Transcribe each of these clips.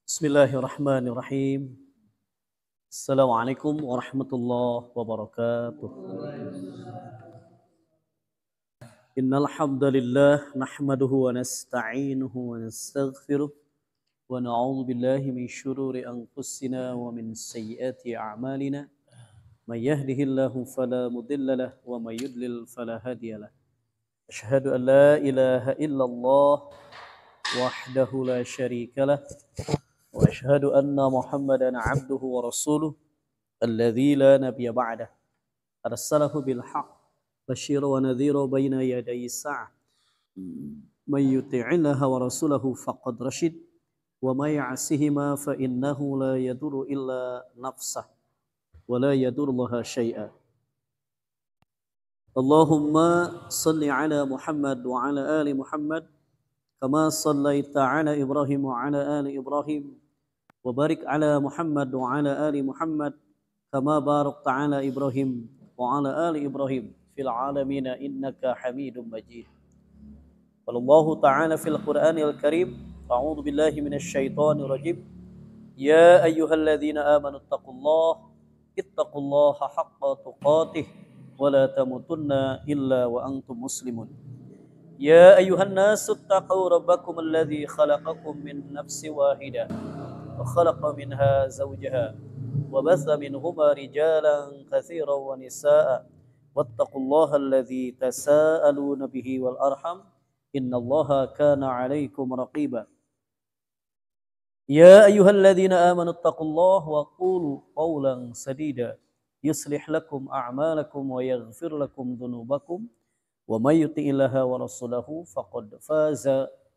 Bismillahirrahmanirrahim. Assalamualaikum warahmatullahi wabarakatuh. Innal hamdalillah nahmaduhu wa nasta'inuhu wa nastaghfiruh wa na'udzu billahi min shururi anfusina wa min sayyiati a'malina. May yahdihillahu fala mudilla lahu wa may yudlil fala hadiyalah. Asyhadu an la ilaha illallah wahdahu la syarika lah. وأشهد أن محمدا عبده ورسوله الذي لا نبي بعده أرسله بالحق بشيرا ونذيرا بين يدي الساعة من يطع الله ورسوله فقد رشد ومن يعصهما فإنه لا يضر إلا نفسه ولا يضر الله شيئا اللهم صل على محمد وعلى آل محمد كما صليت على إبراهيم وعلى آل إبراهيم وبارك على محمد وعلى آل محمد كما باركت على إبراهيم وعلى آل إبراهيم في العالمين إنك حميد مجيد قال الله تعالى في القرآن الكريم أعوذ بالله من الشيطان الرجيم يا أيها الذين آمنوا اتقوا الله حق تقاته ولا تموتن إلا وأنتم مسلمون يا أيها الناس اتقوا ربكم الذي خلقكم من نفس واحدة وخلق منها زوجها وبث منهما رجالا كثيرا ونساء واتقوا الله الذي تساءلون به والأرحم إن الله كان عليكم رقيبا يا أيها الذين آمنوا اتقوا الله وقولوا قولا سديدا يصلح لكم أعمالكم ويغفر لكم ذنوبكم ومن يطع الله ورسوله فقد فاز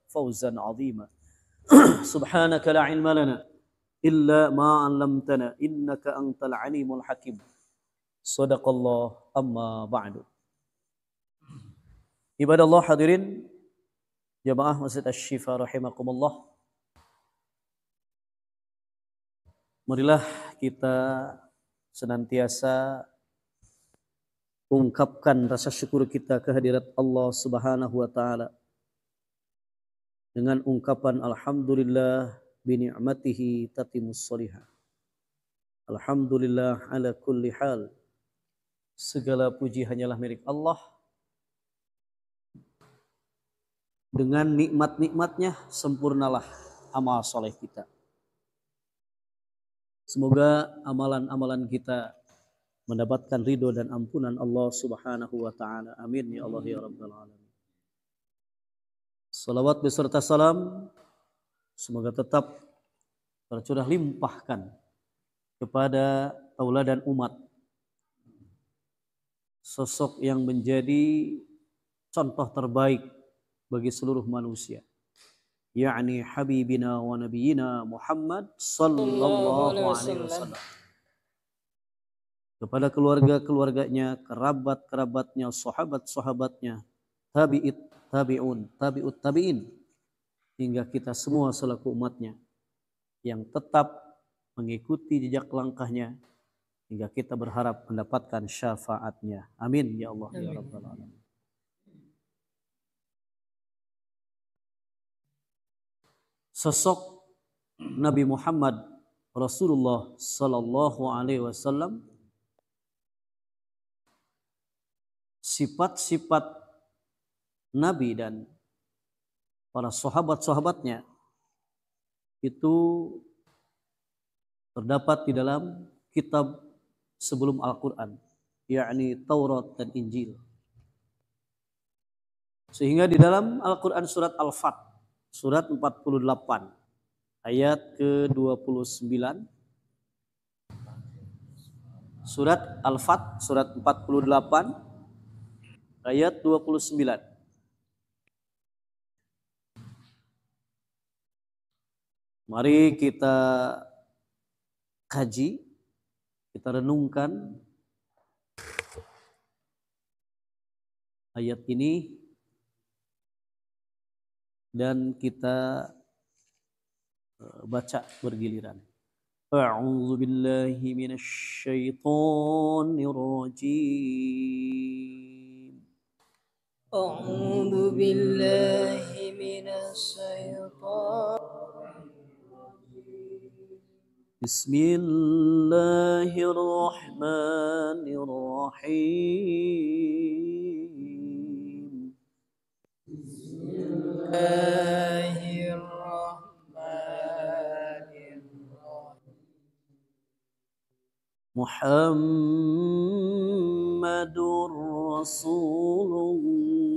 فوزا عظيما سبحانك لا علم لنا إلا ما علمتنا إنك أنت العليم الحكيم صدق الله أما بعد. Ibadallah hadirin jamaah Masjid Asy-Syifa rahimakumullah. Marilah kita senantiasa ungkapkan rasa syukur kita kehadirat Allah Subhanahu wa taala dengan ungkapan alhamdulillah bi ni'matihi tatimmus shalihah. Alhamdulillah ala kulli hal. Segala puji hanyalah milik Allah. Dengan nikmat-nikmatnya sempurnalah amal soleh kita. Semoga amalan-amalan kita mendapatkan ridho dan ampunan Allah Subhanahu wa taala. Amin ya Allah ya rabbal alamin. Salawat beserta salam semoga tetap tercurah limpahkan kepada tauladan umat, sosok yang menjadi contoh terbaik bagi seluruh manusia, yakni habibina wa nabiyina Muhammad sallallahu alaihi wasallam. Kepada keluarga-keluarganya, kerabat-kerabatnya, sahabat-sahabatnya, tabi'ut tabi'in, hingga kita semua selaku umatnya yang tetap mengikuti jejak langkahnya hingga kita berharap mendapatkan syafaatnya. Amin ya Allah ya rabbal alamin. Sosok Nabi Muhammad Rasulullah sallallahu alaihi wasallam, sifat-sifat Nabi dan para sahabat-sahabatnya itu terdapat di dalam kitab sebelum Al-Quran, yakni Taurat dan Injil. Sehingga di dalam Al-Quran surat Al-Fat, surat 48, ayat ke-29, surat Al-Fat, surat 48, ayat 29. Mari kita kaji, kita renungkan ayat ini dan kita baca bergiliran. A'udzu billahi minasy syaithanir rajim. A'udzu billahi minasy syaithanir rajim. بسم الله الرحمن الرحيم بسم الله الرحمن الرحيم محمد رسول الله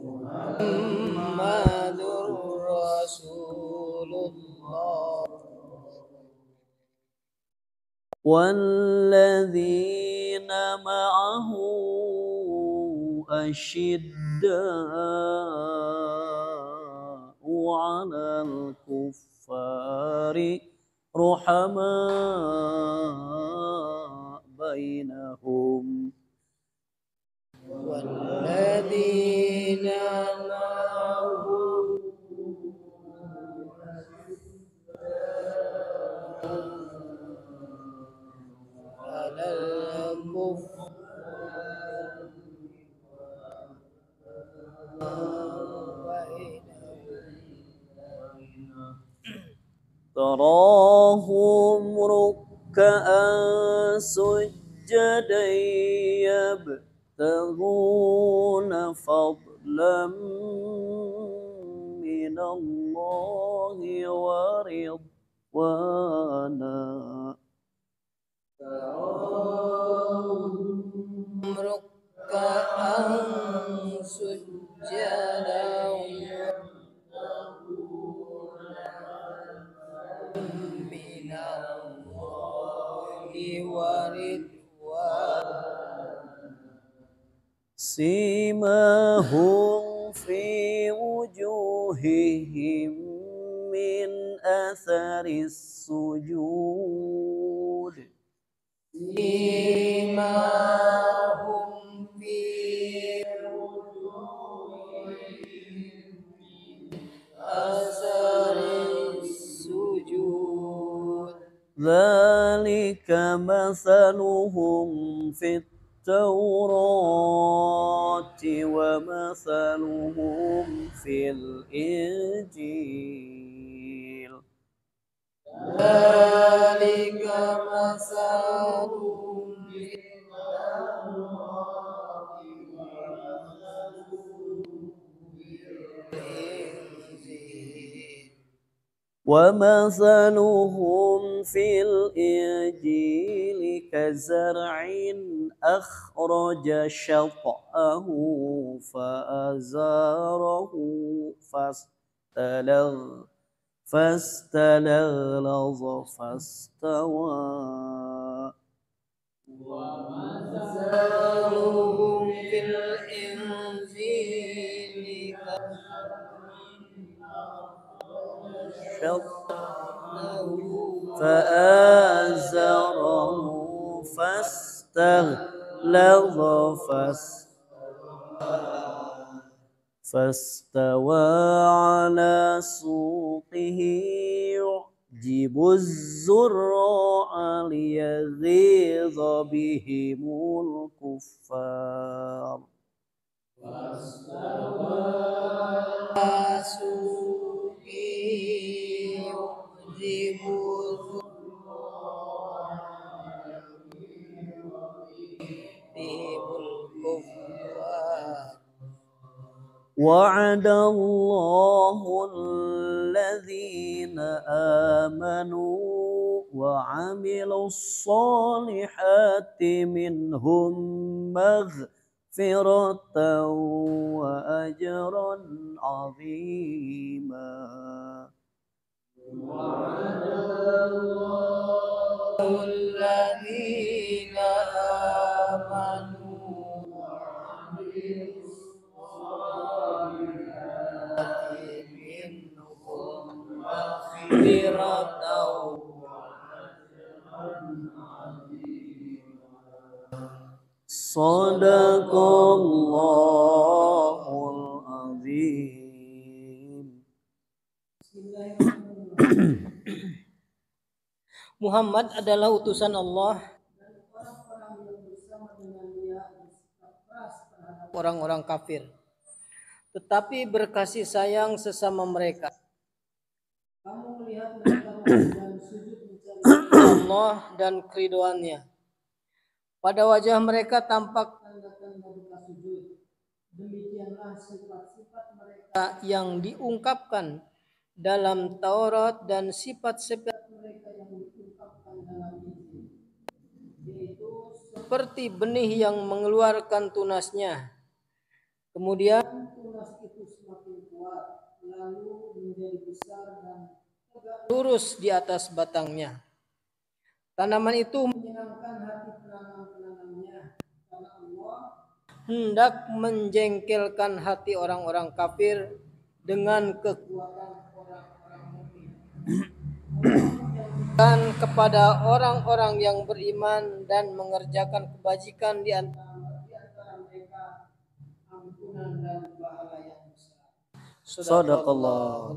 محمد رسول الله والذين معه أشداء على الكفار رحماء بينهم والذين معه على الكفر تراهم ركعا سجدا يبتغون فضلا من الله ورضوانا ركعا سجدا من الله ورضوان سيماهم في وجوههم من أثر السجود سيماهم في أثر السجود ذلك مثلهم في التوراة ومثلهم في الإنجيل ذلك مثلهم في الإنجيل ومثلهم في الإنجيل كزرع أخرج شطأه فأزاره فاستغلظ فاستوى ومثلهم في الإنجيل فآزره فاستغلظ فاستوى على سوقه يعجب الزراع ليغيظ بهم الكفار فاستوى على سوقه يعجب بهم الكفار وعد الله الذين آمنوا وعملوا الصالحات منهم مغفرة وأجرا عظيما وعد الله الذين آمنوا وعملوا الصالحات منهم مغفرة Sadaqallahul azim. Muhammad adalah utusan Allah orang-orang kafir, tetapi berkasih sayang sesama mereka. Allah dan keriduannya. Pada wajah mereka tampak tanda-tanda bekas sujud. Demikianlah sifat-sifat mereka yang diungkapkan dalam Taurat dan sifat-sifat mereka yang diungkapkan dalam Injil, yaitu seperti benih yang mengeluarkan tunasnya. Kemudian tunas itu semakin kuat, lalu menjadi besar dan tegak lurus di atas batangnya. Tanaman itu menyenangkan hati penanam-penanamnya, karena Allah hendak menjengkelkan hati orang-orang kafir dengan kekuatan orang-orang mukmin. Dan kepada orang-orang yang beriman dan mengerjakan kebajikan di antara mereka ampunan dan pahala yang besar. Sadaqallah.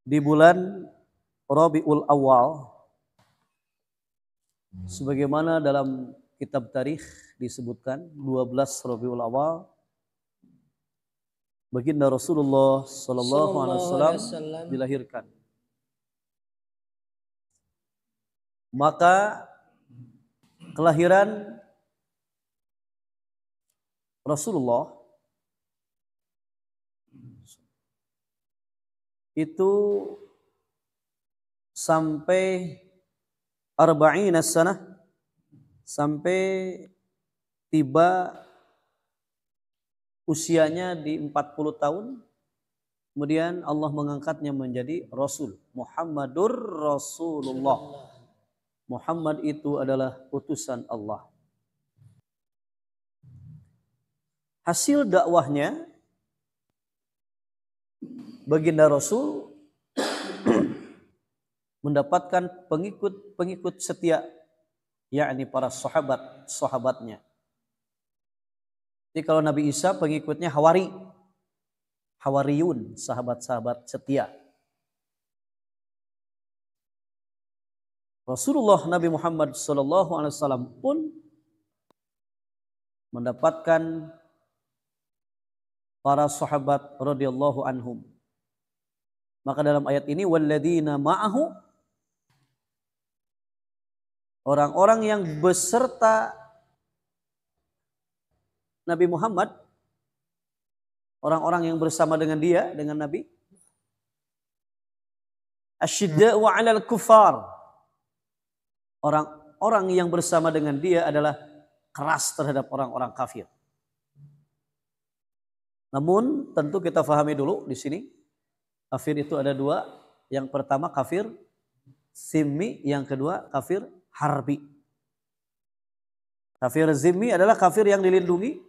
Di bulan Rabiul Awal, sebagaimana dalam kitab tarikh disebutkan 12 Rabiul Awal, baginda Rasulullah sallallahu alaihi wasallam dilahirkan. Maka kelahiran Rasulullah itu sampai arba'ina sanah, sampai tiba usianya di 40 tahun. Kemudian Allah mengangkatnya menjadi Rasul. Muhammadur Rasulullah. Muhammad itu adalah utusan Allah. Hasil dakwahnya, baginda Rasul mendapatkan pengikut setia, yakni para sahabatnya. Jadi kalau Nabi Isa pengikutnya Hawariyun, sahabat-sahabat setia. Rasulullah Nabi Muhammad SAW pun mendapatkan para sahabat radhiyallahu anhum. Maka dalam ayat ini walladzina ma'ahu, orang-orang yang beserta Nabi Muhammad, orang-orang yang bersama dengan dia, dengan Nabi, asyidda'u 'alal kuffar, orang-orang yang bersama dengan dia adalah keras terhadap orang-orang kafir. Namun tentu kita fahami dulu di sini, kafir itu ada dua. Yang pertama kafir zimmi, yang kedua kafir harbi. Kafir zimmi adalah kafir yang dilindungi,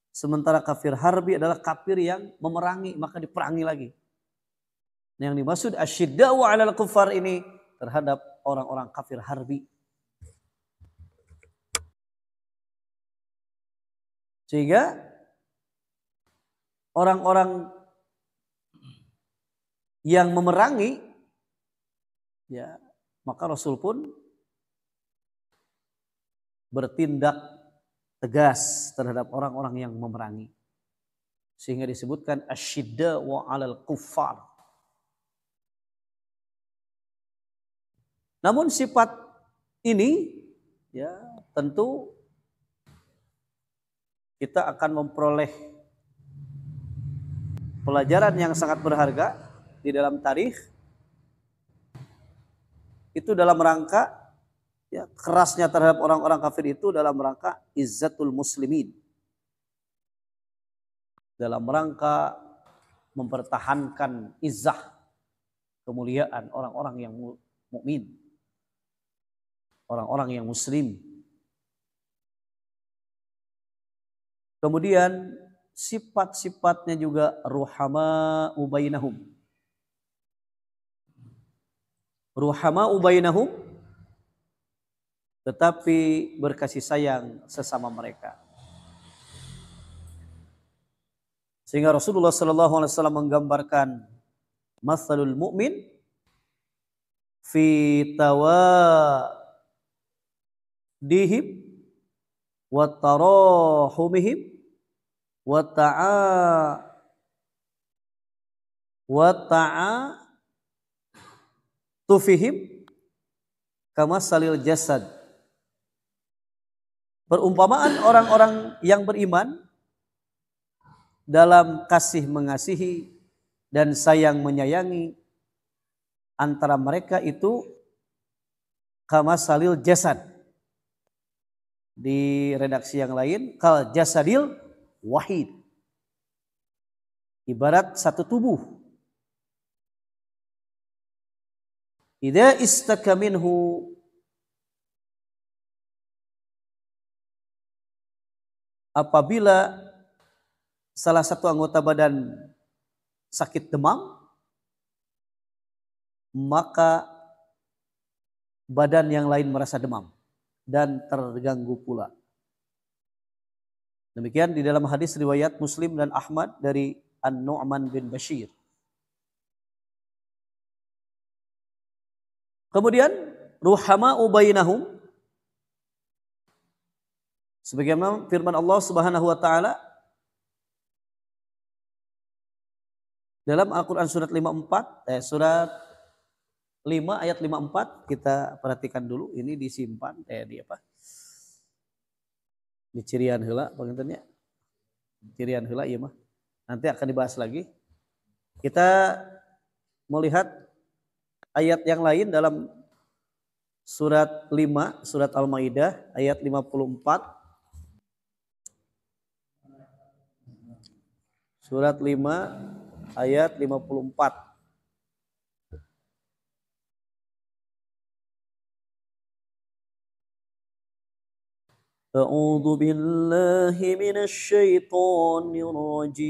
sementara kafir harbi adalah kafir yang memerangi, maka diperangi lagi. Yang dimaksud asyidda'u 'alal kuffar ini terhadap orang-orang kafir harbi. Sehingga orang-orang yang memerangi, ya, maka Rasul pun bertindak tegas terhadap orang-orang yang memerangi. Sehingga disebutkan asyidda'u 'alal kuffar. Namun sifat ini, ya, tentu kita akan memperoleh pelajaran yang sangat berharga di dalam tarikh. Itu dalam rangka, ya, kerasnya terhadap orang-orang kafir itu dalam rangka izzatul muslimin, dalam rangka mempertahankan izzah, kemuliaan orang-orang yang mukmin, orang-orang yang muslim. Kemudian sifat-sifatnya juga ruhama'u bainahum. Ruhama'u bainahum, tetapi berkasih sayang sesama mereka. Sehingga Rasulullah SAW menggambarkan mathalul mu'min fi tawadihim wa tarahumihim wa wa ta'atufihim kama salil jasad. Perumpamaan orang-orang yang beriman dalam kasih mengasihi dan sayang menyayangi antara mereka itu kama salil jasad. Di redaksi yang lain kal jasadil wahid. Ibarat satu tubuh. Idza istaka minhu apabila salah satu anggota badan sakit demam, maka badan yang lain merasa demam dan terganggu pula. Demikian di dalam hadis riwayat Muslim dan Ahmad dari An-Nu'man bin Bashir. Kemudian ruhama'u bainahum, sebagaimana firman Allah Subhanahu wa taala dalam Al-Qur'an surat 54 surat 5 ayat 54, kita perhatikan dulu, ini disimpan di apa? Di cirian heula pangintennya. Cirian heula ieu mah. Nanti akan dibahas lagi. Kita melihat ayat yang lain dalam surat 5, surat Al-Maidah ayat 54. Surat 5 ayat 54. A'udzu billahi minasy syaithanir rajim.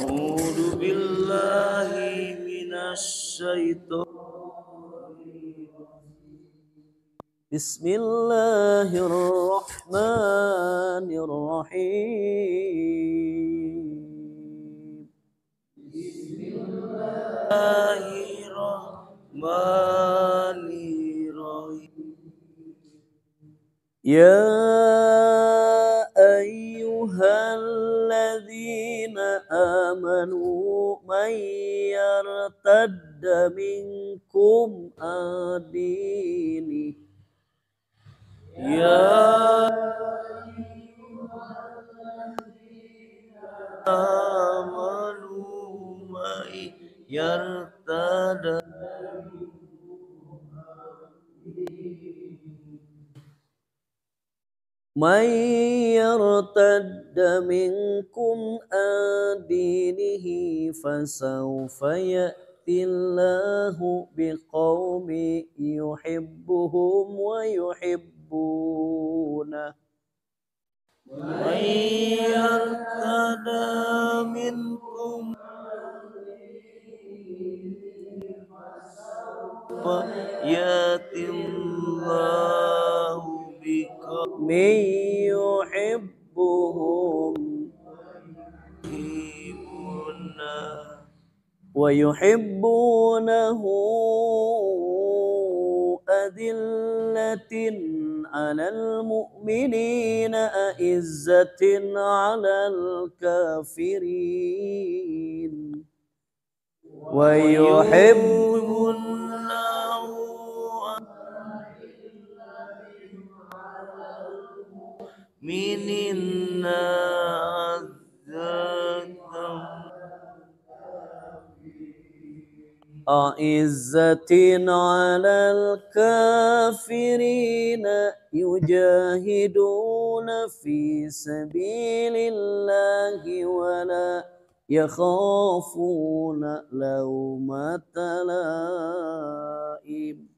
A'udzu billahi minasy syaithanir rajim. Bismillahirrahmanirrahim. Bismillahirrahmanirrahim. Ya ayyuhalladzina amanu man yartadda minkum adini. Ya amanu man yartadda man yartadda minkum an dinihi fasawfa ya'tillahu biqaumin yuhibbuhum wa yuhibbuna man yartadda minkum ya'tillahu biqaumin yuhibbuhum wa yuhibbunahu adillatin 'alal mu'minina a'izzatin 'alal kafirin wa yuhibbunahu minna a'izzatin 'alal kafirina yujahiduna fi sabilillahi wa la yakhafuna lawmata laim.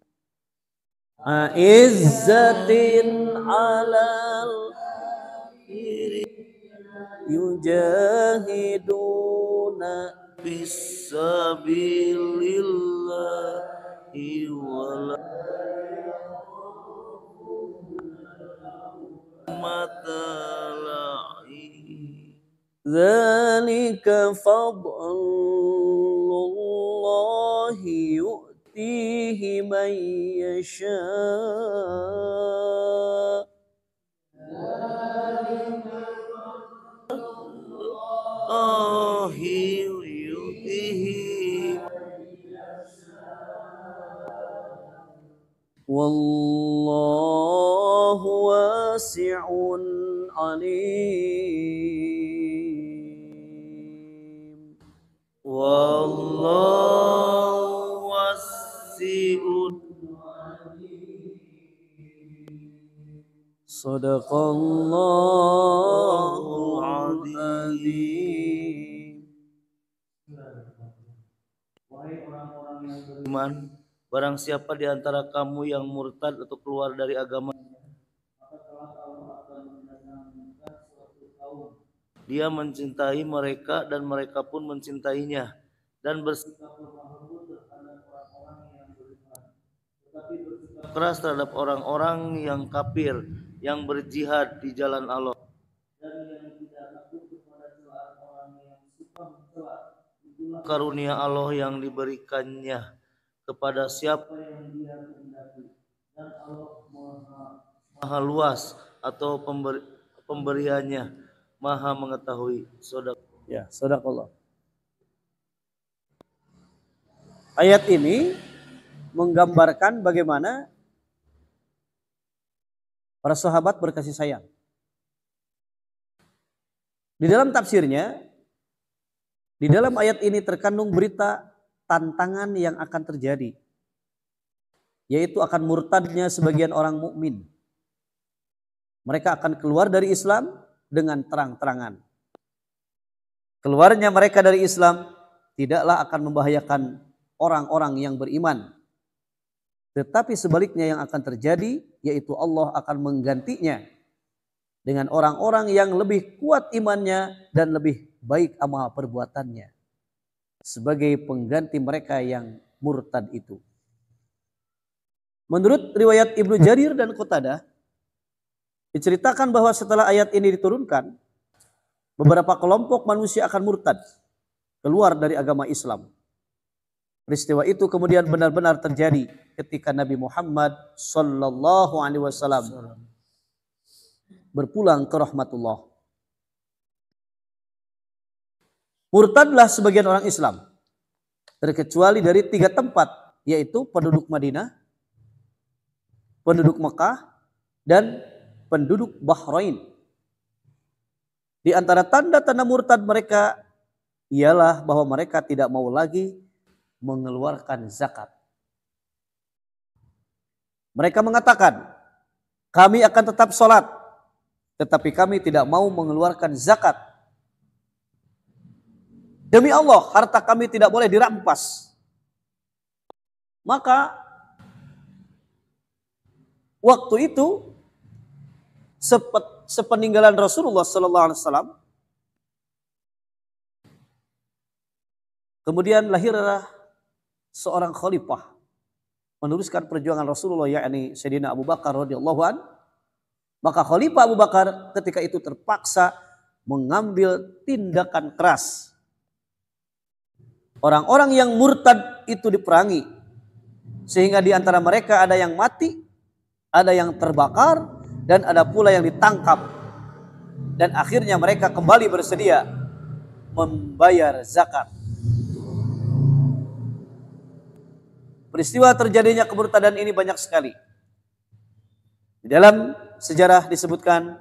A'izzatin 'alal yujahiduna fisabilillahi wala matala'i. Dzalika fadlullahi yu'tihi man yasha'. Wallahu wasi'un alim. Wallahu wasi'un. Sadaqallahul adzim. Iman, barang siapa di antara kamu yang murtad atau keluar dari agama, dia mencintai mereka dan mereka pun mencintainya, dan bersikap keras terhadap orang-orang yang kafir yang berjihad di jalan Allah, dan yang tidak takut kepada celaan orang yang suka mencela. Itulah karunia Allah yang diberikannya kepada siapa yang Dia kehendaki, dan Allah maha luas atau pemberiannya maha mengetahui. Ya, sadaqallah. Ayat ini menggambarkan bagaimana para sahabat berkasih sayang. Di dalam tafsirnya, di dalam ayat ini terkandung berita tantangan yang akan terjadi, yaitu akan murtadnya sebagian orang mukmin. Mereka akan keluar dari Islam dengan terang-terangan. Keluarnya mereka dari Islam tidaklah akan membahayakan orang-orang yang beriman. Tetapi sebaliknya yang akan terjadi, yaitu Allah akan menggantinya dengan orang-orang yang lebih kuat imannya dan lebih baik amal perbuatannya, sebagai pengganti mereka yang murtad itu. Menurut riwayat Ibnu Jarir dan Qatadah, diceritakan bahwa setelah ayat ini diturunkan, beberapa kelompok manusia akan murtad, keluar dari agama Islam. Peristiwa itu kemudian benar-benar terjadi ketika Nabi Muhammad sallallahu alaihi wasallam berpulang ke rahmatullah. Murtadlah sebagian orang Islam, terkecuali dari 3 tempat, yaitu penduduk Madinah, penduduk Mekah, dan penduduk Bahrain. Di antara tanda-tanda murtad mereka ialah bahwa mereka tidak mau lagi mengeluarkan zakat. Mereka mengatakan, kami akan tetap sholat, tetapi kami tidak mau mengeluarkan zakat. Demi Allah, harta kami tidak boleh dirampas. Maka waktu itu sepeninggalan Rasulullah sallallahu alaihi wasallam, kemudian lahirlah seorang khalifah meneruskan perjuangan Rasulullah, yakni Sayyidina Abu Bakar radhiyallahu an. Maka Khalifah Abu Bakar ketika itu terpaksa mengambil tindakan keras. Orang-orang yang murtad itu diperangi, sehingga di antara mereka ada yang mati, ada yang terbakar, dan ada pula yang ditangkap. Dan akhirnya mereka kembali bersedia membayar zakat. Peristiwa terjadinya kemurtadan ini banyak sekali. Di dalam sejarah disebutkan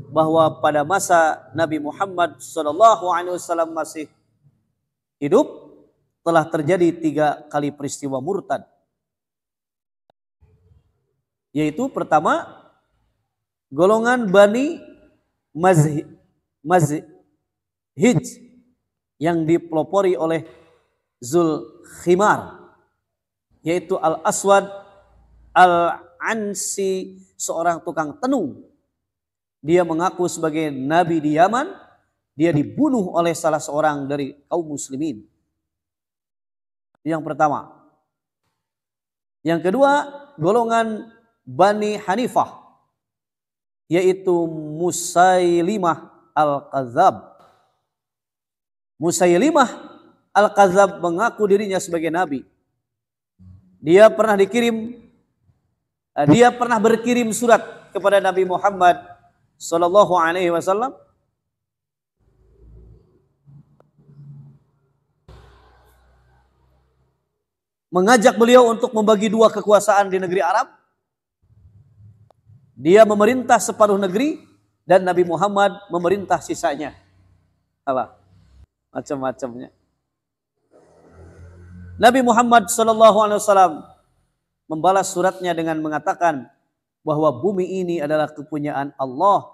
bahwa pada masa Nabi Muhammad SAW masih hidup, telah terjadi 3 kali peristiwa murtad. Yaitu pertama, golongan Bani Mazhij yang dipelopori oleh Zulkhimar, yaitu Al-Aswad Al-Ansi, seorang tukang tenung. Dia mengaku sebagai nabi di Yaman. Dia dibunuh oleh salah seorang dari kaum muslimin. Yang pertama. Yang kedua, golongan Bani Hanifah, yaitu Musailimah Al-Kadzab. Musailimah Al-Kadzab mengaku dirinya sebagai nabi. Dia pernah berkirim surat kepada Nabi Muhammad sallallahu alaihi wasallam mengajak beliau untuk membagi dua kekuasaan di negeri Arab. Dia memerintah separuh negeri dan Nabi Muhammad memerintah sisanya. Apa? Macam-macamnya. Nabi Muhammad SAW membalas suratnya dengan mengatakan bahwa bumi ini adalah kepunyaan Allah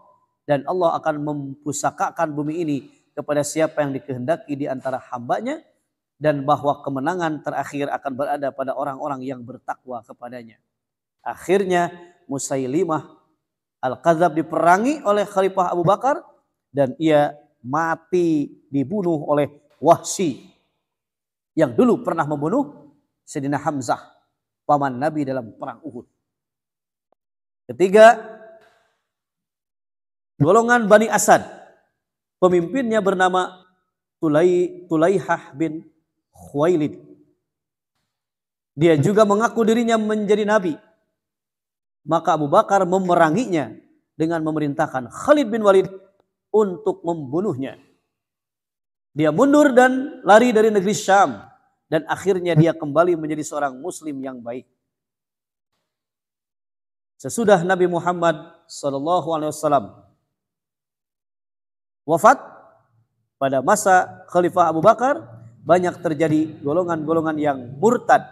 dan Allah akan mempusakakan bumi ini kepada siapa yang dikehendaki di antara hambanya, dan bahwa kemenangan terakhir akan berada pada orang-orang yang bertakwa kepadanya. Akhirnya Musailimah Al-Kadzab diperangi oleh Khalifah Abu Bakar dan ia mati dibunuh oleh Wahsy yang dulu pernah membunuh Sayyidina Hamzah, paman Nabi dalam perang Uhud. Ketiga, golongan Bani Asad. Pemimpinnya bernama Tulaihah bin Khuwailid. Dia juga mengaku dirinya menjadi nabi. Maka Abu Bakar memeranginya dengan memerintahkan Khalid bin Walid untuk membunuhnya. Dia mundur dan lari dari negeri Syam dan akhirnya dia kembali menjadi seorang muslim yang baik. Sesudah Nabi Muhammad SAW wafat pada masa Khalifah Abu Bakar, banyak terjadi golongan-golongan yang murtad.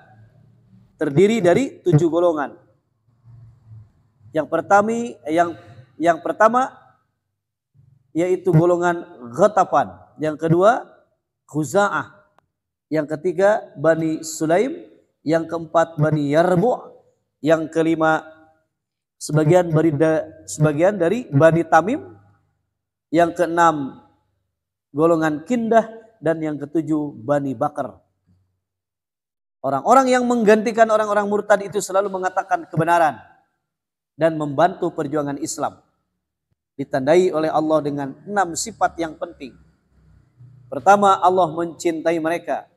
Terdiri dari 7 golongan. Yang pertama yaitu golongan Ghatafan, yang kedua Khuza'ah, yang ketiga Bani Sulaim, yang keempat Bani Yarbu', yang kelima sebagian dari Bani Tamim, yang keenam golongan Kindah, dan yang ketujuh Bani Bakar. Orang-orang yang menggantikan orang-orang murtad itu selalu mengatakan kebenaran dan membantu perjuangan Islam. Ditandai oleh Allah dengan 6 sifat yang penting. Pertama, Allah mencintai mereka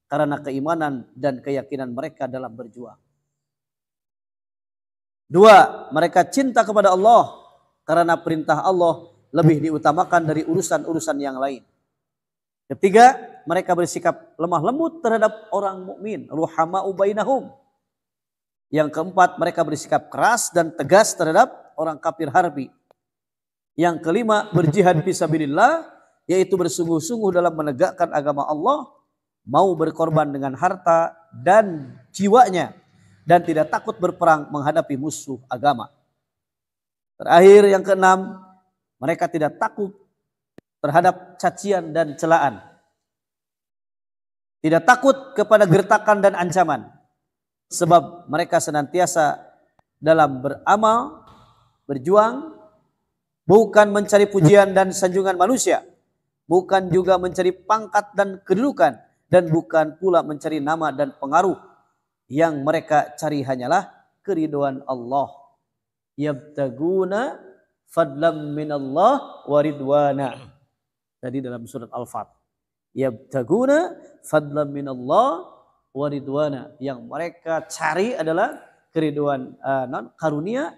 karena keimanan dan keyakinan mereka dalam berjuang. 2, mereka cinta kepada Allah karena perintah Allah lebih diutamakan dari urusan-urusan yang lain. Ketiga, mereka bersikap lemah lembut terhadap orang mukmin, ruhama'u bainahum. Yang keempat, mereka bersikap keras dan tegas terhadap orang kafir harbi. Yang kelima, berjihad fisabilillah, yaitu bersungguh-sungguh dalam menegakkan agama Allah, mau berkorban dengan harta dan jiwanya, dan tidak takut berperang menghadapi musuh agama. Terakhir, yang keenam, mereka tidak takut terhadap cacian dan celaan. Tidak takut kepada gertakan dan ancaman. Sebab mereka senantiasa dalam beramal, berjuang, bukan mencari pujian dan sanjungan manusia, bukan juga mencari pangkat dan kedudukan, dan bukan pula mencari nama dan pengaruh. Yang mereka cari hanyalah keridhaan Allah. Yabtaguna fadlam minallah wa ridwana. Tadi dalam surat Al-Fat. Yabtaguna fadlam minallah wa ridwana. Yang mereka cari adalah keridhaan, karunia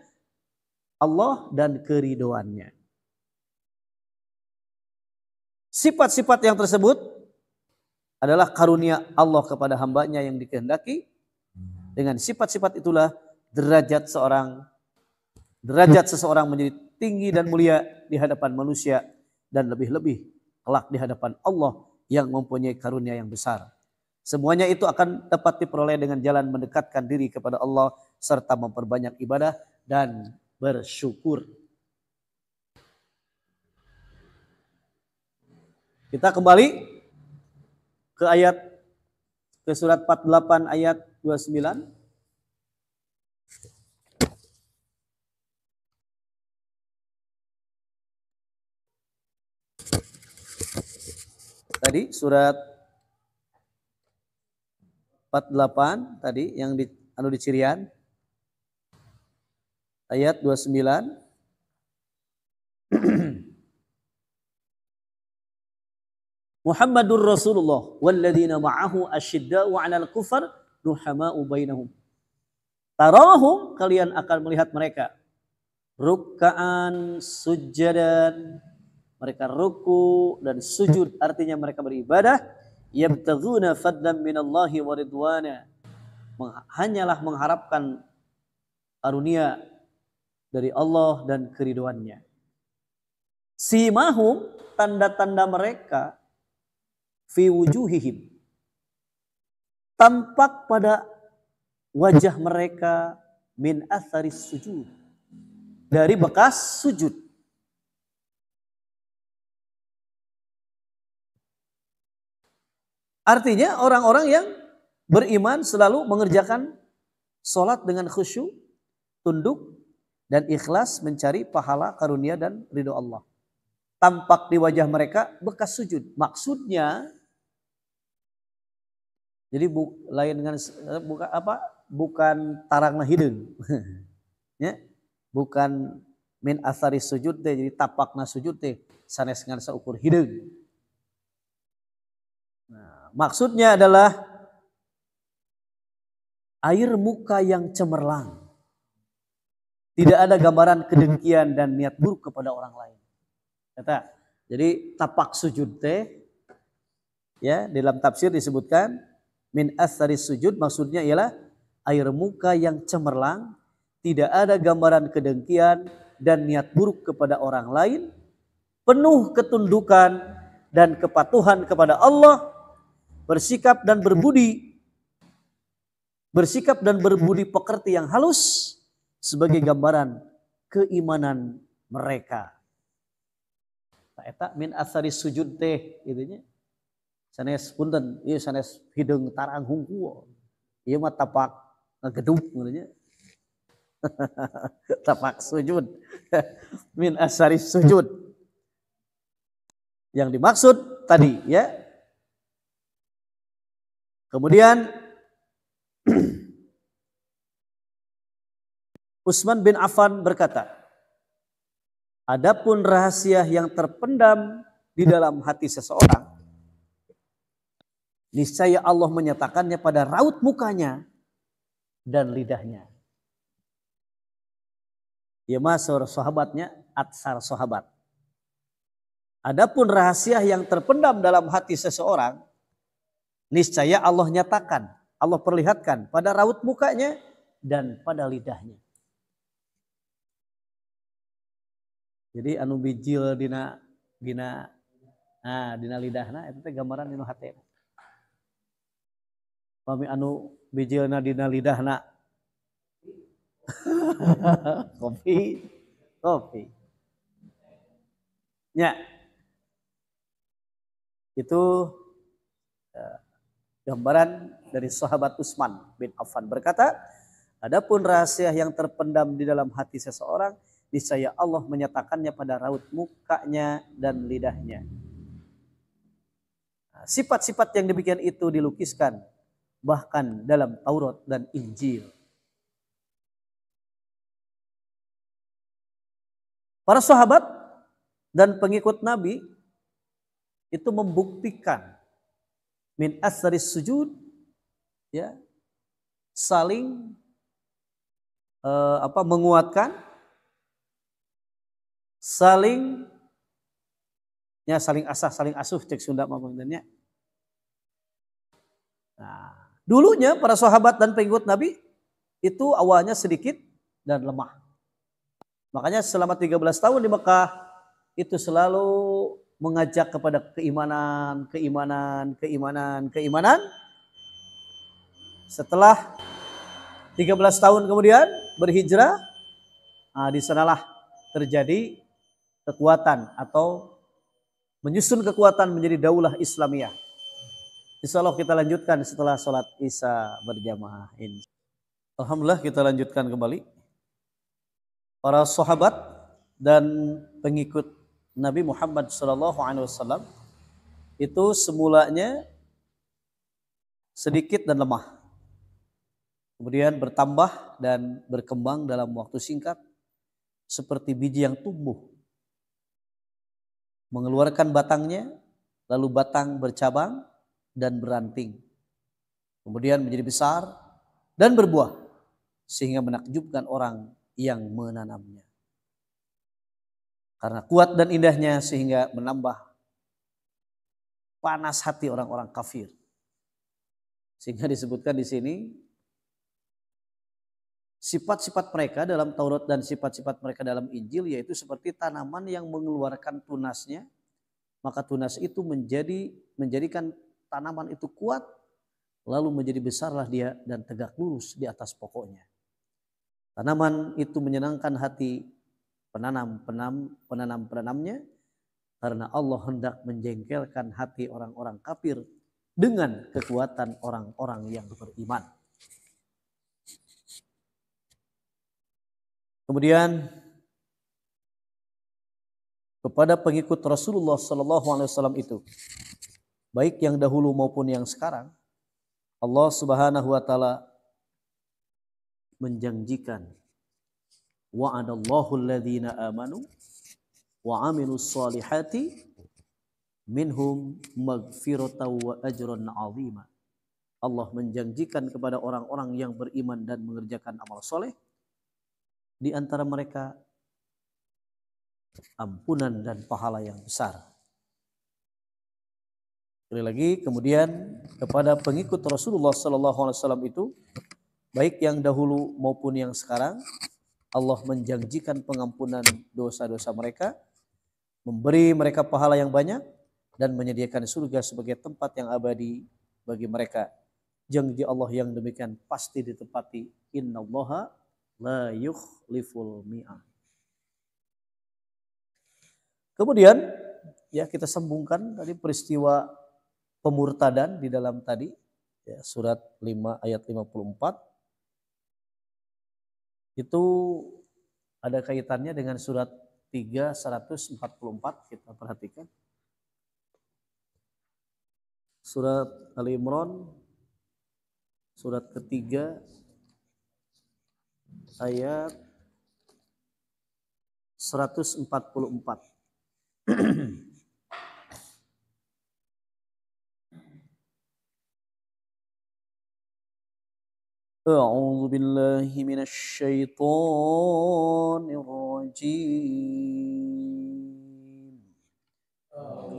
Allah dan keridhaannya. Sifat-sifat yang tersebut adalah karunia Allah kepada hambanya yang dikehendaki. Dengan sifat-sifat itulah derajat seseorang menjadi tinggi dan mulia di hadapan manusia, dan lebih-lebih kelak di hadapan Allah yang mempunyai karunia yang besar. Semuanya itu akan dapat diperoleh dengan jalan mendekatkan diri kepada Allah serta memperbanyak ibadah dan bersyukur. Kita kembali ke surat 48 ayat 29. Tadi surat 48 tadi yang di Cirian ayat 29. Muhammadur Rasulullah walladzina ma'ahu asyidda'u 'alal kufar ruhama'u bainahum. Tarahum, kalian akan melihat mereka ruk'an sujadan, mereka ruku dan sujud, artinya mereka beribadah. Yabtaghuna fadlan minallahi wa ridwana, hanyalah mengharapkan karunia dari Allah dan keriduannya. Simahum, tanda-tanda mereka, fi wujuhihim, tampak pada wajah mereka, min atharis sujud, dari bekas sujud. Artinya orang-orang yang beriman selalu mengerjakan sholat dengan khusyuk, tunduk, dan ikhlas mencari pahala, karunia, dan ridho Allah. Tampak di wajah mereka bekas sujud. Maksudnya, jadi lain dengan bukan tarangna hideung. Ya, bukan min athari sujud teh, jadi tapakna sujud teh sanes ngan saukur hideung. Nah, maksudnya adalah air muka yang cemerlang. Tidak ada gambaran kedengkian dan niat buruk kepada orang lain. Kata, jadi tapak sujud teh, ya dalam tafsir disebutkan min athari sujud, maksudnya ialah air muka yang cemerlang, tidak ada gambaran kedengkian dan niat buruk kepada orang lain, penuh ketundukan dan kepatuhan kepada Allah, bersikap dan berbudi pekerti yang halus sebagai gambaran keimanan mereka. Eta min asari sujud teh itunya. Sanes punten, ieu sanes hideung tarang hungkul. Ieu mah tapak ngegeduk namanya. Tapak sujud. Min asari sujud. Yang dimaksud tadi ya. Kemudian Utsman bin Affan berkata, adapun rahasia yang terpendam di dalam hati seseorang, niscaya Allah menyatakannya pada raut mukanya dan lidahnya. Ya masur sahabatnya, atsar sahabat. Adapun rahasia yang terpendam dalam hati seseorang, niscaya Allah nyatakan, Allah perlihatkan pada raut mukanya dan pada lidahnya. Jadi anu bijil dina lidahna itu teh gambaran dina hati. Pami anu bijilna dina lidahna kopi. Ya. Itu gambaran dari sahabat Utsman bin Affan berkata, adapun rahasia yang terpendam di dalam hati seseorang, niscaya Allah menyatakannya pada raut mukanya dan lidahnya. Sifat-sifat yang demikian itu dilukiskan bahkan dalam Taurat dan Injil. Para sahabat dan pengikut Nabi itu membuktikan min asris sujud, ya, saling menguatkan, saling asah, saling asuh cek Sunda maksudnya. Nah, dulunya para sahabat dan pengikut Nabi itu awalnya sedikit dan lemah. Makanya selama 13 tahun di Mekah itu selalu mengajak kepada keimanan. Setelah 13 tahun kemudian berhijrah, di sanalah terjadi kekuatan atau menyusun kekuatan menjadi daulah Islamiyah. Insya Allah kita lanjutkan setelah sholat Isya berjamaah. Alhamdulillah kita lanjutkan kembali. Para sahabat dan pengikut Nabi Muhammad SAW itu semulanya sedikit dan lemah. Kemudian bertambah dan berkembang dalam waktu singkat seperti biji yang tumbuh, mengeluarkan batangnya, lalu batang bercabang dan beranting, kemudian menjadi besar dan berbuah sehingga menakjubkan orang yang menanamnya. Karena kuat dan indahnya sehingga menambah panas hati orang-orang kafir. Sehingga disebutkan di sini sifat-sifat mereka dalam Taurat dan sifat-sifat mereka dalam Injil, yaitu seperti tanaman yang mengeluarkan tunasnya, maka tunas itu menjadikan tanaman itu kuat, lalu menjadi besarlah dia dan tegak lurus di atas pokoknya. Tanaman itu menyenangkan hati penanamnya, karena Allah hendak menjengkelkan hati orang-orang kafir dengan kekuatan orang-orang yang beriman. Kemudian kepada pengikut Rasulullah SAW itu, baik yang dahulu maupun yang sekarang, Allah Subhanahu wa taala menjanjikan, wa'adallahu alladhina amanu wa 'amilus solihati minhum maghfiratan wa ajran 'azima. Allah menjanjikan kepada orang-orang yang beriman dan mengerjakan amal soleh, di antara mereka ampunan dan pahala yang besar. Sekali lagi, kemudian kepada pengikut Rasulullah SAW itu, baik yang dahulu maupun yang sekarang, Allah menjanjikan pengampunan dosa-dosa mereka, memberi mereka pahala yang banyak, dan menyediakan surga sebagai tempat yang abadi bagi mereka. Janji Allah yang demikian pasti ditepati. Innallaha la yukhliful mi'ad. Kemudian ya kita sambungkan tadi peristiwa pemurtadan di dalam tadi ya, surat 5 ayat 54. Itu ada kaitannya dengan surat 3 144, kita perhatikan. Surat Ali Imran surat ketiga ayat 144. A'udzu billahi minasy syaithanir rajim.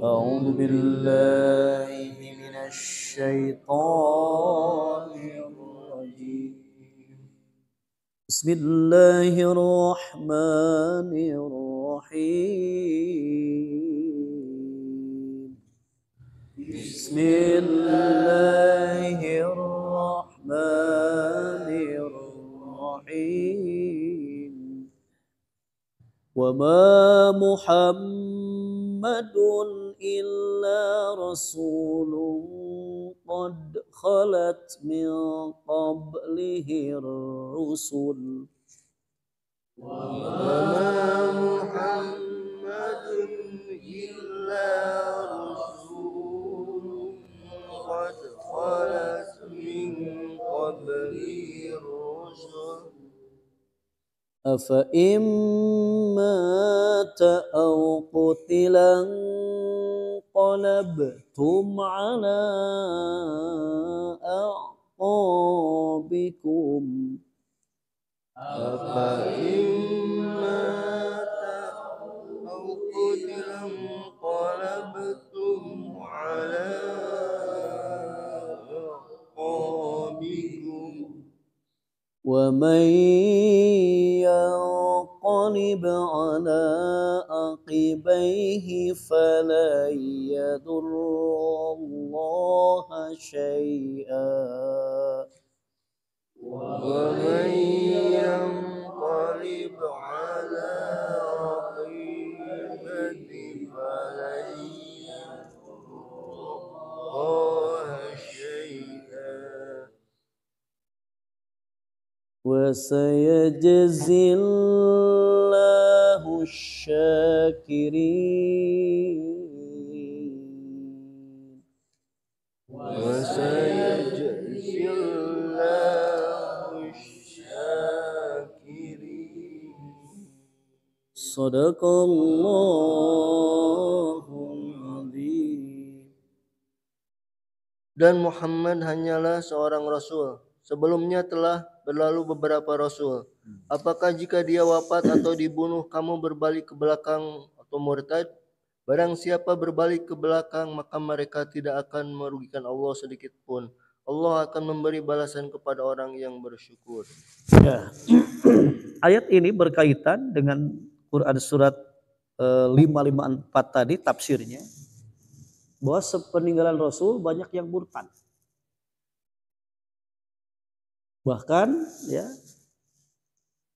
A'udzu billahi minasy syaithanir rajim. Bismillahirrahmanirrahim. Bismillahirrahmanirrahim. Wa ma Muhammadun illa rasulun qad khalat min qablihi ar-rusul. Wa ma Muhammadun illa rasulun qad khalat min qablihi ar-rusul. Afa immata aw qutilan qalabtum ala a'qabikum. Afa immata aw qutilan qalabtum ala a'qabikum. ومن ينقلب على عقبيه فلن يضر الله شيئا ومن ينقلب على عقبيه فلن يضر الله شيئا وسيجزي الله الشاكرين وسيجزي الله الشاكرين. صدق Allahul Azim. Dan Muhammad hanyalah seorang rasul. Sebelumnya telah berlalu beberapa rasul. Apakah jika dia wafat atau dibunuh kamu berbalik ke belakang atau murtad? Barang siapa berbalik ke belakang maka mereka tidak akan merugikan Allah sedikit pun. Allah akan memberi balasan kepada orang yang bersyukur. Ya. Ayat ini berkaitan dengan Quran surat 554 tadi tafsirnya, bahwa sepeninggalan Rasul banyak yang murtad. Bahkan ya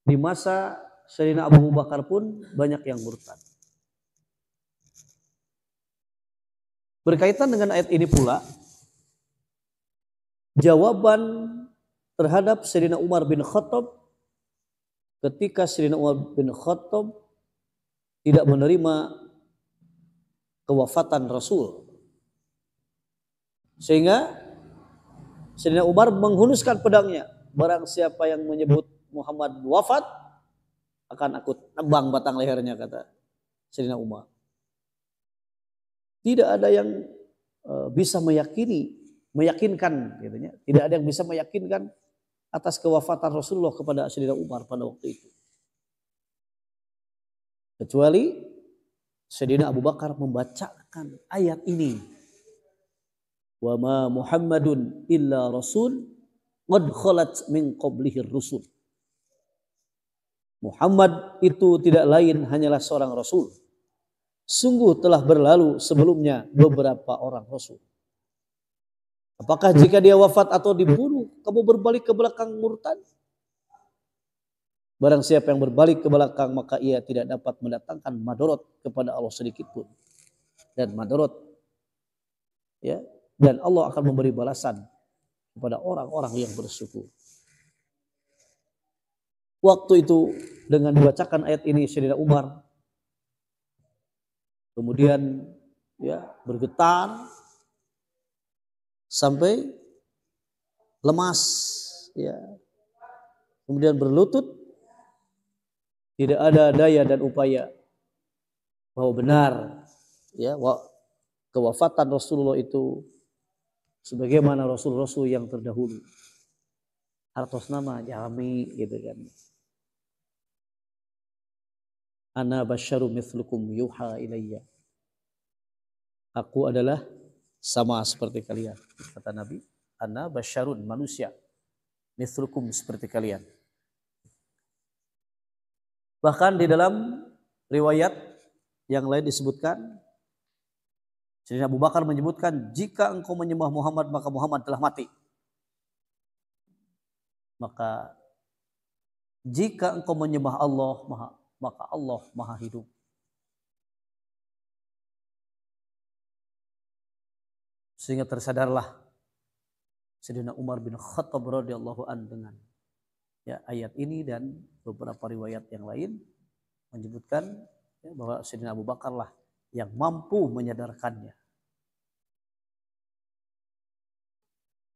di masa Sayyidina Abu Bakar pun banyak yang murtad. Berkaitan dengan ayat ini pula, jawaban terhadap Sayyidina Umar bin Khattab ketika Sayyidina Umar bin Khattab tidak menerima kewafatan Rasul. Sehingga Sayyidina Umar menghunuskan pedangnya. Barang siapa yang menyebut Muhammad wafat, akan aku tebang batang lehernya, kata Sayyidina Umar. Tidak ada yang bisa meyakinkan, gitu ya. Tidak ada yang bisa meyakinkan atas kewafatan Rasulullah kepada Sayyidina Umar pada waktu itu. Kecuali Sayyidina Abu Bakar membacakan ayat ini. Wa ma Muhammadun illa rasul qad khalat min qablihi rusul. Muhammad itu tidak lain hanyalah seorang rasul. Sungguh telah berlalu sebelumnya beberapa orang rasul. Apakah jika dia wafat atau dibunuh, kamu berbalik ke belakang murtad? Barang siapa yang berbalik ke belakang, maka ia tidak dapat mendatangkan madorot kepada Allah sedikit pun. Dan madorot, ya, dan Allah akan memberi balasan kepada orang-orang yang bersyukur. Waktu itu dengan dibacakan ayat ini, Sayyidina Umar kemudian ya bergetar sampai lemas, ya, kemudian berlutut, tidak ada daya dan upaya bahwa benar ya kewafatan Rasulullah itu sebagaimana Rasul-Rasul yang terdahulu. Hartos nama jami gitu kan. Ana basyarum mithlukum yuha ilayya. Aku adalah sama seperti kalian, kata Nabi. Ana basyarun, manusia, mithlukum, seperti kalian. Bahkan di dalam riwayat yang lain disebutkan, Sayyidina Abu Bakar menyebutkan, jika engkau menyembah Muhammad maka Muhammad telah mati. Maka jika engkau menyembah Allah maka Allah maha hidup. Sehingga tersadarlah Sayyidina Umar bin Khattab radhiyallahu an dengan ya ayat ini dan beberapa riwayat yang lain menyebutkan ya, bahwa Sayyidina Abu Bakar lah yang mampu menyadarkannya.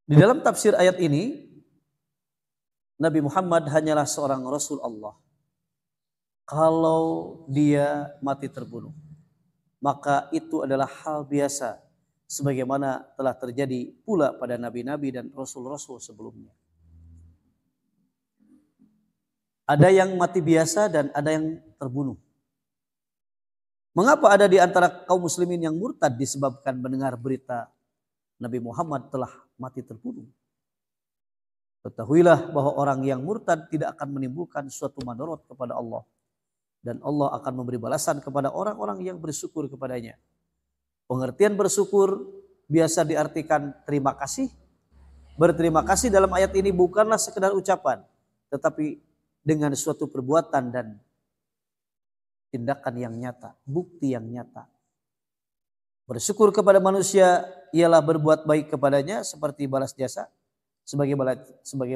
Di dalam tafsir ayat ini, Nabi Muhammad hanyalah seorang Rasul Allah. Kalau dia mati terbunuh, maka itu adalah hal biasa, sebagaimana telah terjadi pula pada nabi-nabi dan rasul-rasul sebelumnya. Ada yang mati biasa dan ada yang terbunuh. Mengapa ada di antara kaum muslimin yang murtad disebabkan mendengar berita Nabi Muhammad telah mati terbunuh? Ketahuilah bahwa orang yang murtad tidak akan menimbulkan suatu madarat kepada Allah. Dan Allah akan memberi balasan kepada orang-orang yang bersyukur kepadanya. Pengertian bersyukur biasa diartikan terima kasih. Berterima kasih dalam ayat ini bukanlah sekedar ucapan, tetapi dengan suatu perbuatan dan tindakan yang nyata, bukti yang nyata. Bersyukur kepada manusia ialah berbuat baik kepadanya seperti balas jasa, sebagai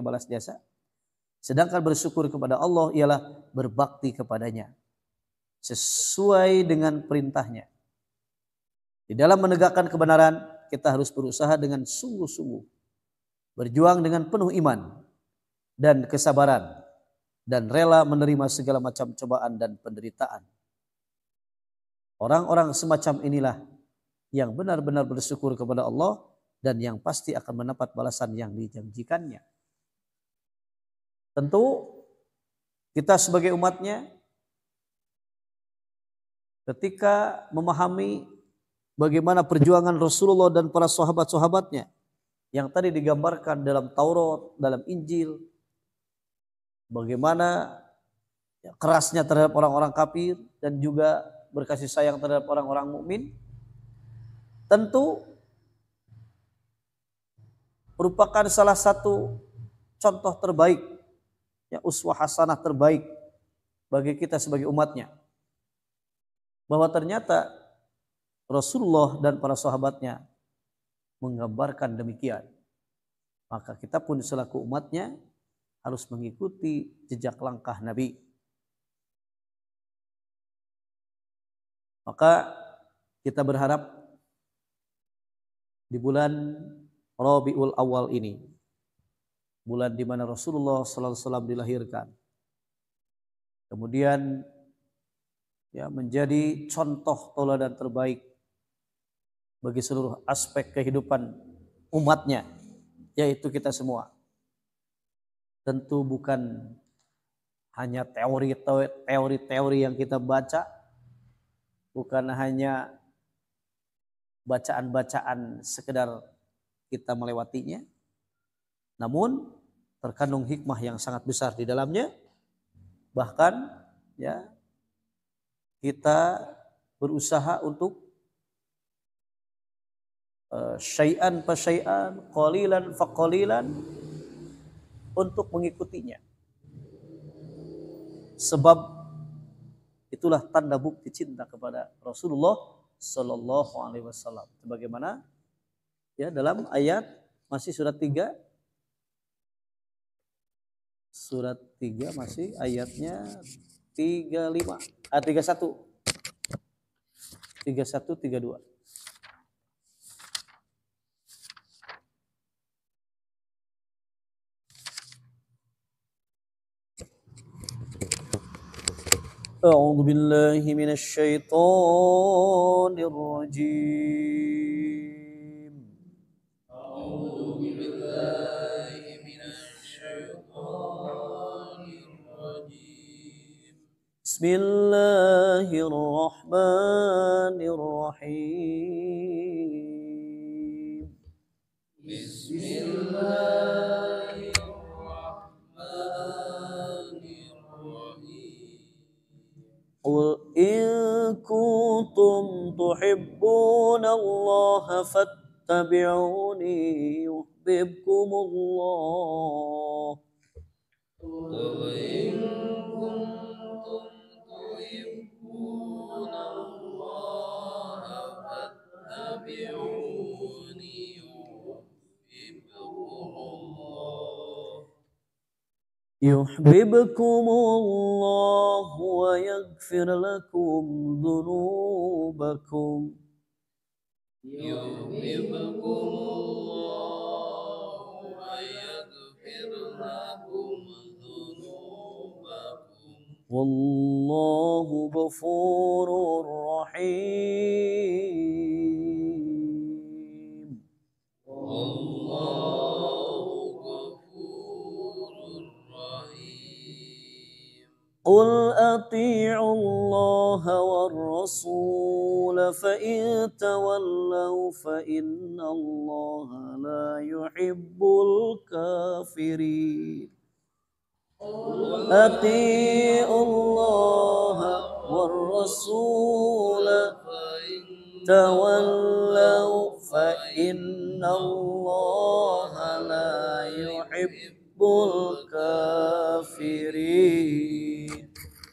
balas jasa. Sedangkan bersyukur kepada Allah ialah berbakti kepadanya sesuai dengan perintahnya. Di dalam menegakkan kebenaran, kita harus berusaha dengan sungguh-sungguh, berjuang dengan penuh iman dan kesabaran, dan rela menerima segala macam cobaan dan penderitaan. Orang-orang semacam inilah yang benar-benar bersyukur kepada Allah dan yang pasti akan mendapat balasan yang dijanjikannya. Tentu kita sebagai umatnya ketika memahami bagaimana perjuangan Rasulullah dan para sahabat-sahabatnya yang tadi digambarkan dalam Taurat, dalam Injil, bagaimana kerasnya terhadap orang-orang kafir dan juga berkasih sayang terhadap orang-orang mukmin, tentu merupakan salah satu contoh terbaik, uswah hasanah terbaik bagi kita sebagai umatnya, bahwa ternyata Rasulullah dan para sahabatnya menggambarkan demikian. Maka kita pun selaku umatnya harus mengikuti jejak langkah Nabi. Maka kita berharap di bulan Rabiul Awal ini, bulan di mana Rasulullah SAW dilahirkan, kemudian menjadi contoh tauladan terbaik bagi seluruh aspek kehidupan umatnya, yaitu kita semua. Tentu bukan hanya teori-teori yang kita baca, bukan hanya bacaan-bacaan sekedar kita melewatinya, namun terkandung hikmah yang sangat besar di dalamnya. Bahkan kita berusaha untuk syai'an fa syai'an, qalilan fa qalilan, untuk mengikutinya. Sebab itulah tanda bukti cinta kepada Rasulullah sallallahu alaihi wasallam. Sebagaimana dalam ayat masih surat 3 masih ayatnya 31 32. A'udzu billahi minasy syaithanir rajim. A'udzu billahi minasy syaithanir rajim. Bismillahirrahmanirrahim. Qul in kuntum tuhibbunallaha fattabi'uni yuhibbukumullah. Qul in kuntum tuhibbunallaha fattabi'uni يحببكم الله ويغفر لكم ذنوبكم. يحببكم الله ويغفر لكم ذنوبكم والله غفور رحيم. قل أطيعوا الله والرسول فإن تولوا فإن الله لا يحب الكافرين. أطيعوا الله والرسول فإن تولوا فإن الله لا يحب الكافرين.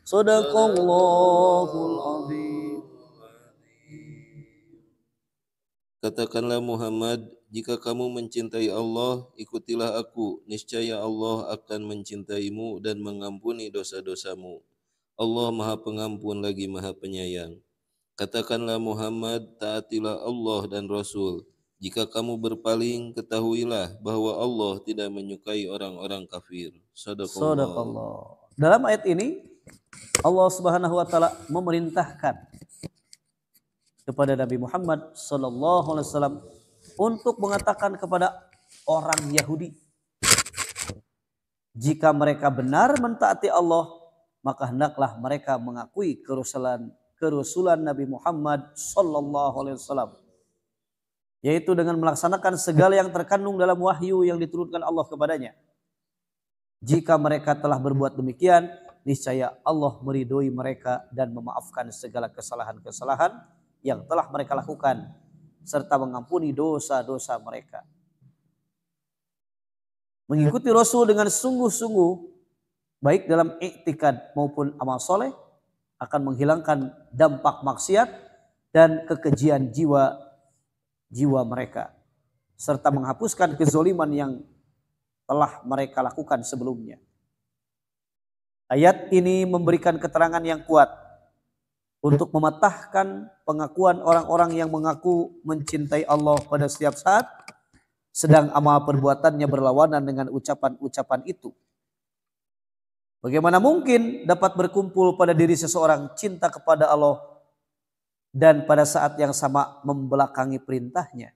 Sadaqallahul azim. Katakanlah Muhammad, jika kamu mencintai Allah, ikutilah aku, niscaya Allah akan mencintaimu dan mengampuni dosa-dosamu. Allah Maha Pengampun lagi Maha Penyayang. Katakanlah Muhammad, taatilah Allah dan Rasul. Jika kamu berpaling, ketahuilah bahwa Allah tidak menyukai orang-orang kafir. Sadaqallah. Dalam ayat ini Allah Subhanahu wa taala memerintahkan kepada Nabi Muhammad sallallahu alaihi wasallam untuk mengatakan kepada orang Yahudi, jika mereka benar mentaati Allah, maka hendaklah mereka mengakui kerusulan Nabi Muhammad sallallahu alaihi wasallam. yaitu dengan melaksanakan segala yang terkandung dalam wahyu yang diturunkan Allah kepadanya. Jika mereka telah berbuat demikian, niscaya Allah meridhoi mereka dan memaafkan segala kesalahan-kesalahan yang telah mereka lakukan serta mengampuni dosa-dosa mereka. Mengikuti Rasul dengan sungguh-sungguh baik dalam iktikad maupun amal soleh akan menghilangkan dampak maksiat dan kekejian jiwa mereka serta menghapuskan kezoliman yang telah mereka lakukan sebelumnya. Ayat ini memberikan keterangan yang kuat untuk mematahkan pengakuan orang-orang yang mengaku mencintai Allah pada setiap saat, sedang amal perbuatannya berlawanan dengan ucapan-ucapan itu. Bagaimana mungkin dapat berkumpul pada diri seseorang cinta kepada Allah dan pada saat yang sama membelakangi perintahnya?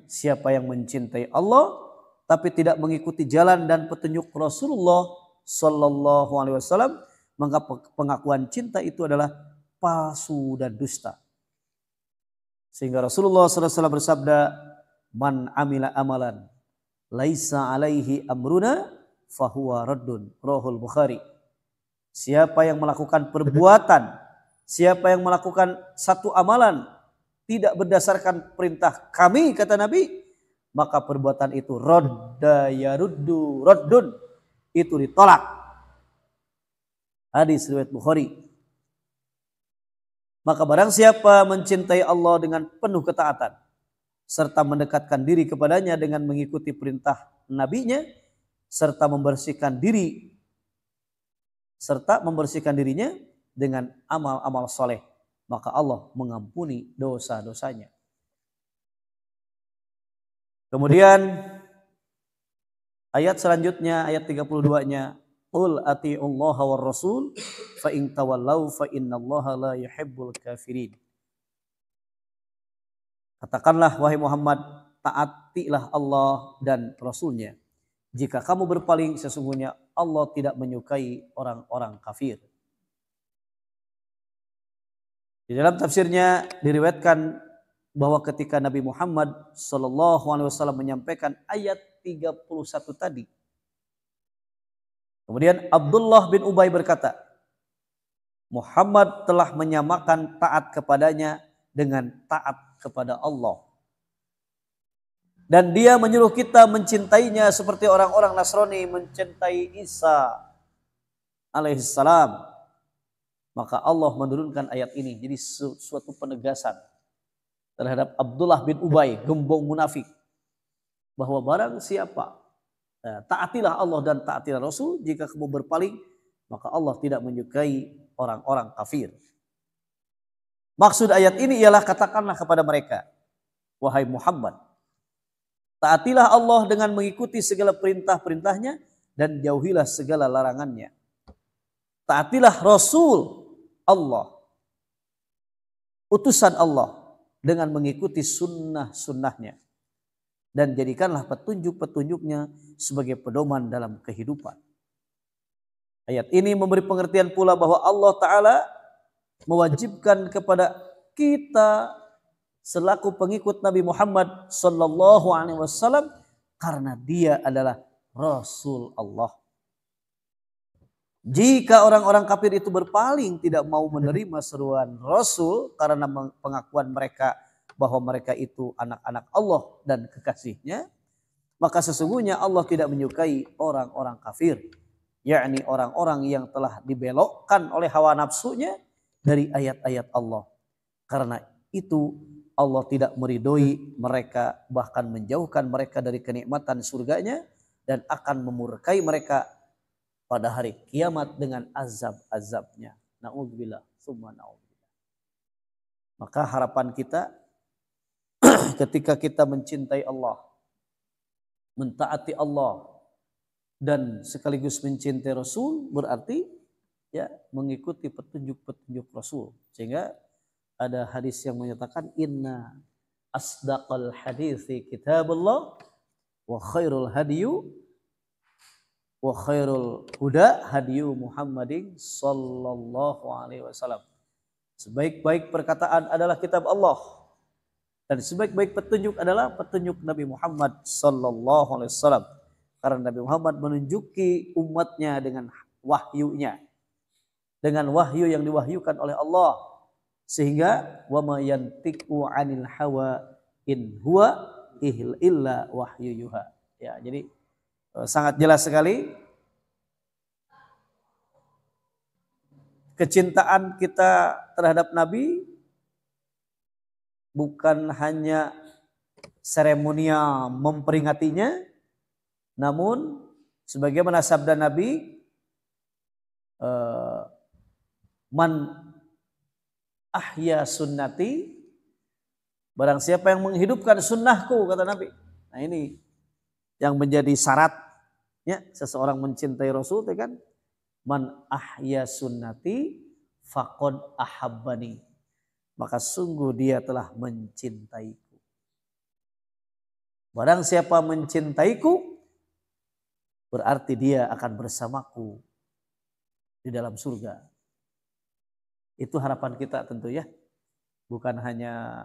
Siapa yang mencintai Allah tapi tidak mengikuti jalan dan petunjuk Rasulullah Sallallahu Alaihi Wasallam, maka pengakuan cinta itu adalah palsu dan dusta. Sehingga Rasulullah SAW bersabda, "Man amila amalan laisa alaihi amruna fahuwa raddun." Rahul Bukhari. Siapa yang melakukan perbuatan, siapa yang melakukan satu amalan tidak berdasarkan perintah kami, kata Nabi, maka perbuatan itu radda yaruddu raddun, itu ditolak. Hadis riwayat Bukhari. Maka barang siapa mencintai Allah dengan penuh ketaatan serta mendekatkan diri kepadanya dengan mengikuti perintah nabinya serta membersihkan dirinya dengan amal-amal soleh, maka Allah mengampuni dosa-dosanya. Kemudian ayat selanjutnya, ayat 32-nya, qul atiullaha war rasul fa in tawallau fa innallaha la yuhibbul kafirin. Katakanlah wahai Muhammad, taatilah Allah dan Rasulnya. Jika kamu berpaling, sesungguhnya Allah tidak menyukai orang-orang kafir. Di dalam tafsirnya diriwayatkan bahwa ketika Nabi Muhammad SAW menyampaikan ayat 31 tadi, kemudian Abdullah bin Ubay berkata, Muhammad telah menyamakan taat kepadanya dengan taat kepada Allah. Dan dia menyuruh kita mencintainya seperti orang-orang Nasrani mencintai Isa alaihissalam. Maka Allah menurunkan ayat ini jadi suatu penegasan terhadap Abdullah bin Ubay, gembong munafik, bahwa barang siapa taatilah Allah dan taatilah Rasul, jika kamu berpaling maka Allah tidak menyukai orang-orang kafir. Maksud ayat ini ialah katakanlah kepada mereka, wahai Muhammad, taatilah Allah dengan mengikuti segala perintah-perintahnya dan jauhilah segala larangannya. Taatilah Rasul Allah, utusan Allah, dengan mengikuti sunnah-sunnahnya. Dan jadikanlah petunjuk-petunjuknya sebagai pedoman dalam kehidupan. Ayat ini memberi pengertian pula bahwa Allah Ta'ala mewajibkan kepada kita selaku pengikut Nabi Muhammad Sallallahu Alaihi Wasallam karena dia adalah Rasul Allah. Jika orang-orang kafir itu berpaling, tidak mau menerima seruan Rasul karena pengakuan mereka bahwa mereka itu anak-anak Allah dan kekasihnya, maka sesungguhnya Allah tidak menyukai orang-orang kafir, yakni orang-orang yang telah dibelokkan oleh hawa nafsunya dari ayat-ayat Allah. Karena itu Allah tidak meridhoi mereka, bahkan menjauhkan mereka dari kenikmatan surganya dan akan memurkai mereka pada hari kiamat dengan azab-azabnya. Na'udzubillah, summa na'udzubillah. Maka harapan kita ketika kita mencintai Allah, mentaati Allah, dan sekaligus mencintai Rasul, berarti ya mengikuti petunjuk-petunjuk Rasul. Sehingga ada hadis yang menyatakan inna asdaqal hadithi kitabullah wa khairul hadiyu wa khairul huda hadiyu Muhammadin sallallahu alaihi wasallam. Sebaik-baik perkataan adalah kitab Allah Dan sebaik-baik petunjuk adalah petunjuk Nabi Muhammad sallallahu alaihi wasallam. Karena Nabi Muhammad menunjuki umatnya dengan wahyunya. Dengan wahyu yang diwahyukan oleh Allah. Sehingga wa ma yantiqu 'anil hawa in huwa illa wahyu yuha. Ya, jadi sangat jelas sekali kecintaan kita terhadap Nabi bukan hanya seremonial memperingatinya, namun sebagaimana sabda Nabi, man ahya sunnati, barang siapa yang menghidupkan sunnahku, kata Nabi. Nah ini yang menjadi syaratnya seseorang mencintai Rasul, kan? Man ahya sunnati faqad ahabbani, maka sungguh dia telah mencintaiku. Barang siapa mencintaiku, berarti dia akan bersamaku di dalam surga. Itu harapan kita tentu ya. Bukan hanya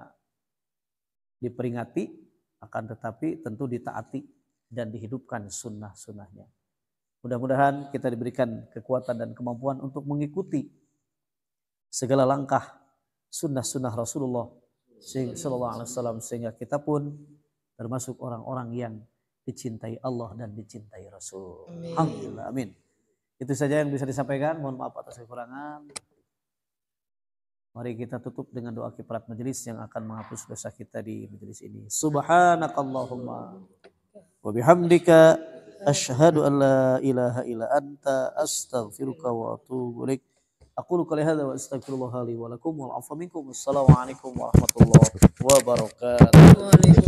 diperingati, akan tetapi tentu ditaati dan dihidupkan sunnah-sunnahnya. Mudah-mudahan kita diberikan kekuatan dan kemampuan untuk mengikuti segala langkah sunnah-sunnah Rasulullah sallallahu alaihi wasallam, sehingga kita pun termasuk orang-orang yang dicintai Allah dan dicintai Rasul. Amin. Alhamdulillah, amin. Itu saja yang bisa disampaikan. Mohon maaf atas kekurangan. Mari kita tutup dengan doa kifarat majelis yang akan menghapus dosa kita di majelis ini. Subhanakallahumma wa bihamdika asyhadu an la ilaha illa anta astaghfiruka wa atubu ilaik. Aqulu qouli hadza wa astaghfirullah li wa lakum wal 'afwa minkum. Wassalamu alaikum warahmatullahi wabarakatuh.